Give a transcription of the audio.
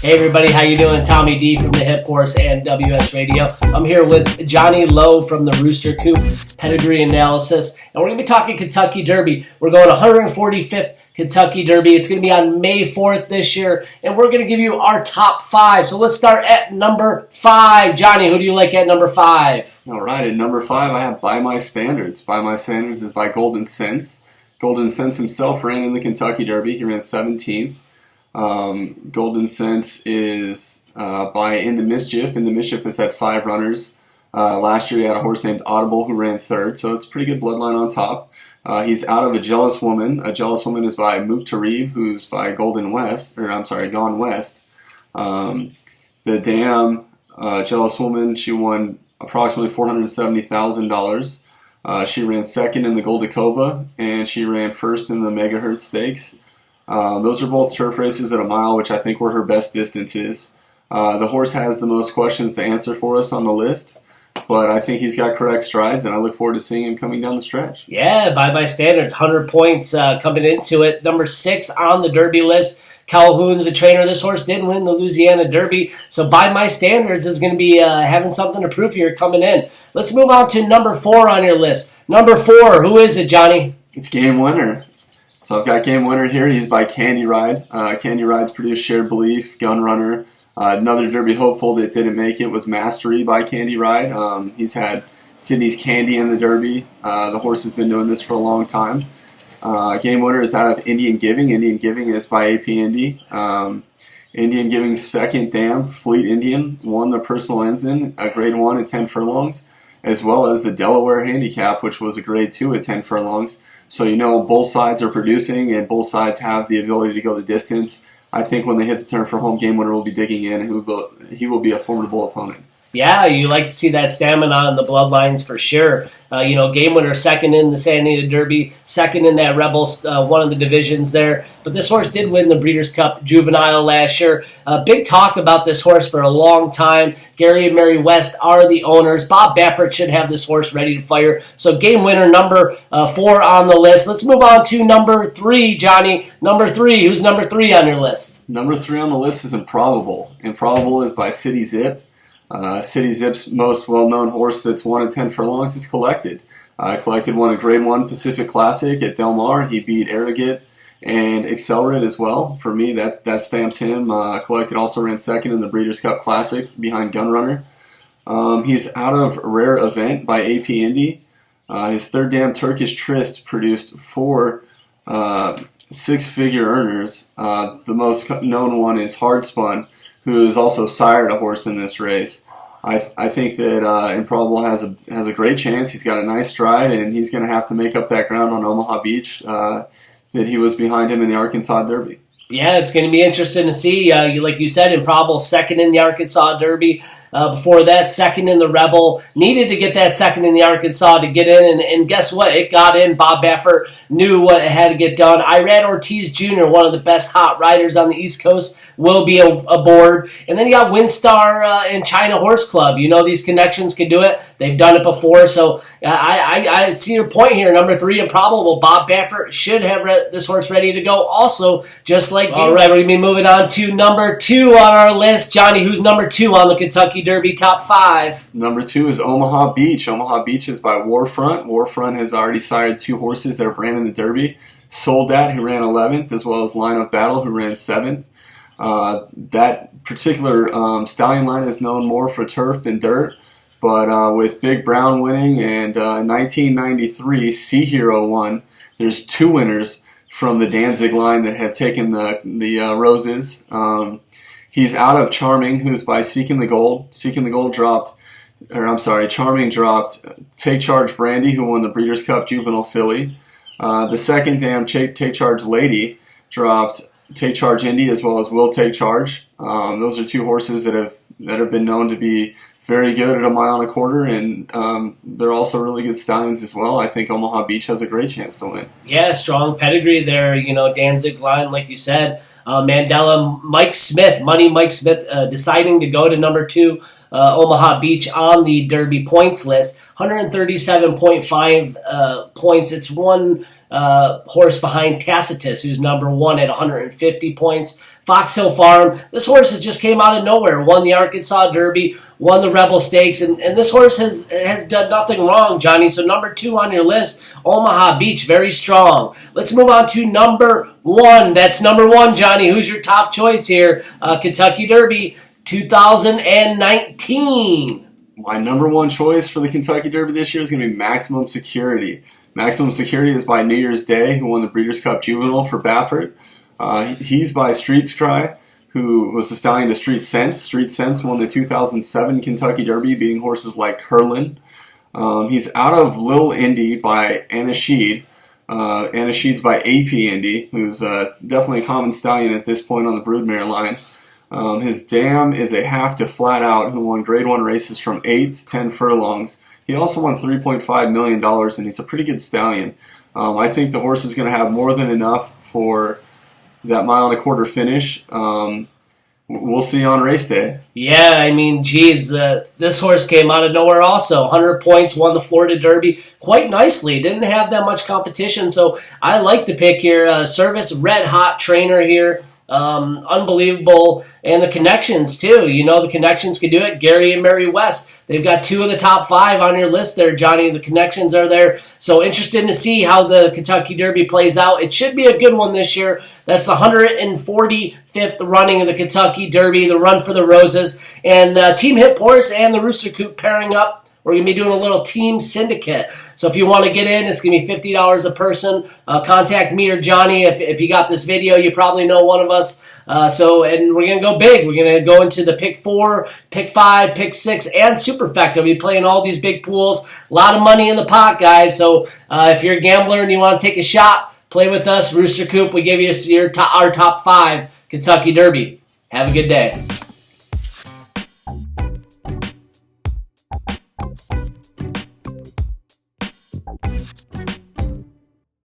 Hey everybody, how you doing? Tommy D from the Hip Horse and WS Radio. I'm here with Johnny Lowe from the Rooster Coop Pedigree Analysis, and we're going to be talking Kentucky Derby. We're going 145th Kentucky Derby. It's going to be on May 4th this year, and we're going to give you our top 5. So let's start at number 5. Johnny, who do you like at number 5? All right, at number 5, I have By My Standards. By My Standards is by Golden Sense. Golden Sense himself ran in the Kentucky Derby. He ran 17th. Golden Sense is by In the Mischief. In the Mischief has had 5 runners. Last year he had a horse named Audible who ran 3rd, so it's a pretty good bloodline on top. He's out of A Jealous Woman. A Jealous Woman is by Mook Tarib, who's by Gone West. The Dam, Jealous Woman, she won approximately $470,000. She ran 2nd in the Goldacova, and she ran 1st in the Megahertz Stakes. Those are both turf races at a mile, which I think were her best distances. The horse has the most questions to answer for us on the list, but I think he's got correct strides, and I look forward to seeing him coming down the stretch. Yeah, by my standards, 100 points coming into it. Number 6 on the Derby list. Calhoun's a trainer. This horse did win the Louisiana Derby, so by my standards is going to be having something to prove here coming in. Let's move on to number 4 on your list. Number 4, who is it, Johnny? It's Game Winner. So I've got Game Winner here. He's by Candy Ride. Candy Ride's produced Shared Belief, Gun Runner. Another Derby hopeful that didn't make it was Mastery by Candy Ride. He's had Sydney's Candy in the Derby. The horse has been doing this for a long time. Game Winner is out of Indian Giving. Indian Giving is by AP Indy. Indian Giving's second dam, Fleet Indian, won the Personal Ensign, a grade 1 at 10 furlongs, as well as the Delaware Handicap, which was a grade 2 at 10 furlongs. So you know both sides are producing and both sides have the ability to go the distance. I think when they hit the turn for home, Game Winner will be digging in and he will be a formidable opponent. Yeah, you like to see that stamina on the bloodlines for sure. Game Winner 2nd in the Santa Anita Derby, 2nd in that Rebels, one of the divisions there. But this horse did win the Breeders' Cup Juvenile last year. Big talk about this horse for a long time. Gary and Mary West are the owners. Bob Baffert should have this horse ready to fire. So Game Winner number 4 on the list. Let's move on to number 3, Johnny. Number 3, who's number 3 on your list? Number 3 on the list is Improbable. Improbable is by City Zip. City Zip's most well-known horse that's won at 10 furlongs is Collected. Collected won a Grade 1 Pacific Classic at Del Mar. He beat Arrogant and Accelerate as well. For me, that stamps him. Collected also ran 2nd in the Breeders' Cup Classic behind Gunrunner. He's out of Rare Event by AP Indy. His 3rd dam, Turkish Tryst, produced 4 six-figure earners. The most known one is Hardspun, who is also sired a horse in this race. I think that Improbable has a great chance. He's got a nice stride, and he's going to have to make up that ground on Omaha Beach that he was behind him in the Arkansas Derby. Yeah, it's going to be interesting to see. Like you said, Improbable 2nd in the Arkansas Derby. Before that, 2nd in the Rebel. Needed to get that 2nd in the Arkansas to get in, and guess what? It got in. Bob Baffert knew what it had to get done. Irad Ortiz Jr., one of the best hot riders on the East Coast, will be aboard. And then you got Windstar and China Horse Club. You know these connections can do it. They've done it before. So I see your point here. Number 3, Improbable. Bob Baffert should have this horse ready to go also, just like all right, we're going to be moving on to number 2 on our list. Johnny, who's number 2 on the Kentucky Derby top 5? Number 2 is Omaha Beach. Omaha Beach is by Warfront. Warfront has already sired 2 horses that have ran in the Derby. Soldat, who ran 11th, as well as Line of Battle, who ran 7th. That particular stallion line is known more for turf than dirt, but with Big Brown winning and 1993 Sea Hero won, there's 2 winners from the Danzig line that have taken the roses. He's out of Charming, who's by Seeking the Gold. Charming dropped Take Charge Brandy, who won the Breeders' Cup Juvenile Filly. The 2nd dam, Take Charge Lady, dropped Take Charge Indy as well as Will Take Charge. Those are 2 horses that have been known to be very good at a mile and a quarter, and they're also really good stallions as well. I think Omaha Beach has a great chance to win. Yeah, strong pedigree there. Danzig line, like you said. Mandella, Mike Smith, deciding to go to number 2, Omaha Beach on the Derby points list. 137.5 points. It's one horse behind Tacitus, who's number 1 at 150 points. Fox Hill Farm, this horse has just came out of nowhere, won the Arkansas Derby, won the Rebel Stakes, and this horse has done nothing wrong, Johnny. So number 2 on your list, Omaha Beach, very strong. Let's move on to number 1. That's number 1, Johnny. Who's your top choice here? Kentucky Derby 2019. My number 1 choice for the Kentucky Derby this year is going to be Maximum Security. Maximum Security is by New Year's Day, who won the Breeders' Cup Juvenile for Baffert. He's by Street's Cry, who was the stallion to Street Sense. Street Sense won the 2007 Kentucky Derby, beating horses like Curlin. He's out of Lil Indy by Anasheed. Anasheed's by AP Indy, who's definitely a common stallion at this point on the broodmare line. His dam is a half to Flat Out, who won Grade 1 races from 8 to 10 furlongs. He also won $3.5 million, and he's a pretty good stallion. I think the horse is going to have more than enough for that 1.25-mile finish. We'll see on race day. Yeah, I mean, geez, this horse came out of nowhere also. 100 points, won the Florida Derby quite nicely. Didn't have that much competition, so I like the pick here. Service red hot trainer here. Unbelievable. And the connections, too. You know, the connections can do it. Gary and Mary West. They've got 2 of the top 5 on your list there, Johnny. The connections are there. So interested to see how the Kentucky Derby plays out. It should be a good one this year. That's the 145th running of the Kentucky Derby, the Run for the Roses. And Team Hip Horse and the Rooster Coop pairing up. We're going to be doing a little team syndicate. So if you want to get in, it's going to be $50 a person. Contact me or Johnny. If you got this video, you probably know one of us. And we're going to go big. We're going to go into the pick 4, pick 5, pick 6, and Superfecta. We'll be playing all these big pools. A lot of money in the pot, guys. So if you're a gambler and you want to take a shot, play with us. Rooster Coop, we give you our top 5 Kentucky Derby. Have a good day.